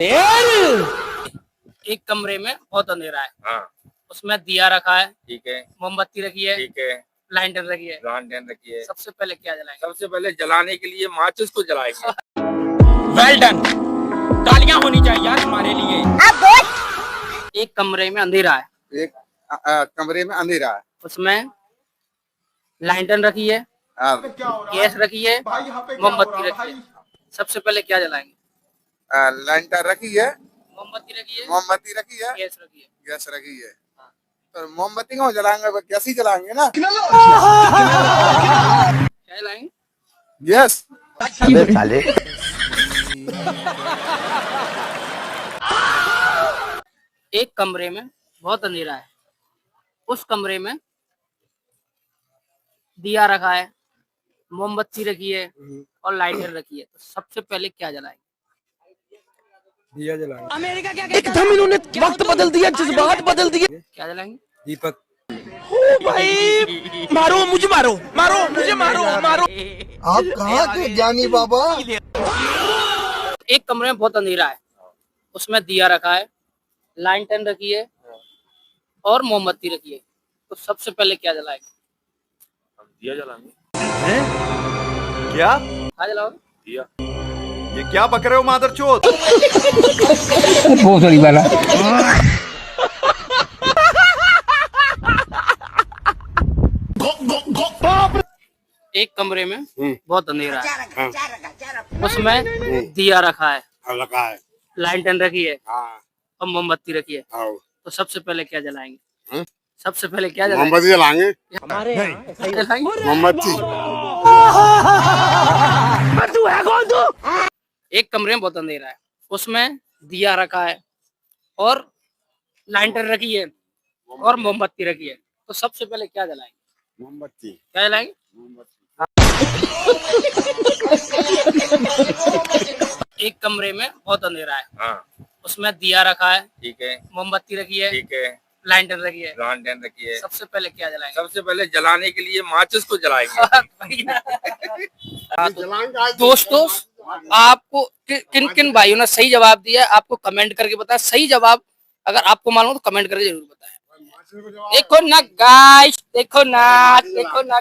एक कमरे में बहुत अंधेरा है। हाँ। उसमें दिया रखा है, ठीक है, मोमबत्ती रखी है, ठीक है, लालटेन रखी है। लालटेन रखी है। सबसे पहले क्या जलाएंगे? सबसे पहले जलाने के लिए माचिस को जलाएंगे। वेल डन, तालियां होनी चाहिए यार हमारे लिए। एक कमरे में अंधेरा है, एक कमरे में अंधेरा है, उसमें लालटेन रखी है, गैस रखी है, मोमबत्ती रखी है। सबसे पहले क्या जलाएंगे? लालटेन रखी है, मोमबत्ती रखी है, मोमबत्ती रखी है, गैस रखी है। गैस रखी है। तो मोमबत्ती को जलाएंगे, गैस ही जलाएंगे ना। क्या जलाएंगे? गैस। साले एक कमरे में बहुत अंधेरा है, उस कमरे में दिया रखा है, मोमबत्ती रखी है और लाइटर रखी है। तो सबसे पहले क्या जलाएंगे? दिया जलाएंगे। अमेरिका क्या एकदम इन्होंने वक्त बदल दिया, जज्बात बदल दिए। क्या जलाएंगे? दीपक। ओ भाई मारो मुझे, मारो मारो मुझे, मारो मारो। आप कहाँ के ज्ञानी बाबा। एक कमरे में बहुत अंधेरा है, उसमें दिया रखा है, लालटेन रखी है और मोमबत्ती रखी है। तो सबसे पहले क्या जलाएंगे? हम दिया जलाएंगे। क्या क्या जलाओगे? दिया। ये क्या बक रहे हो मादरचोद। बहुत सही वाला। एक कमरे में बहुत अंधेरा है, उसमें दिया रखा है, लालटेन रखी है और मोमबत्ती रखी है। तो सबसे पहले क्या जलाएंगे? सबसे पहले क्या जलाएंगे? मोमबत्ती जलाएंगे। हमारे मोमबत्ती। तू है कौन तू? एक कमरे में बहुत अंधेरा है, उसमें दिया रखा है और लालटेन रखी है और मोमबत्ती रखी है। तो सबसे पहले क्या जलाएंगे? मोमबत्ती। क्या जलाएंगे? एक कमरे में बहुत अंधेरा है, हाँ। उसमें दिया रखा है, ठीक है, मोमबत्ती रखी है, ठीक है, लालटेन रखी है। लालटेन रखी है। सबसे पहले क्या जलाएंगे? सबसे पहले जलाने के लिए माचिस को जलाएंगे। दोस्तों, आपको किन किन भाइयों ने सही जवाब दिया है आपको कमेंट करके बताएं। सही जवाब अगर आपको मालूम हो तो कमेंट करके जरूर बताएं। देखो ना गाइस, देखो ना, देखो ना।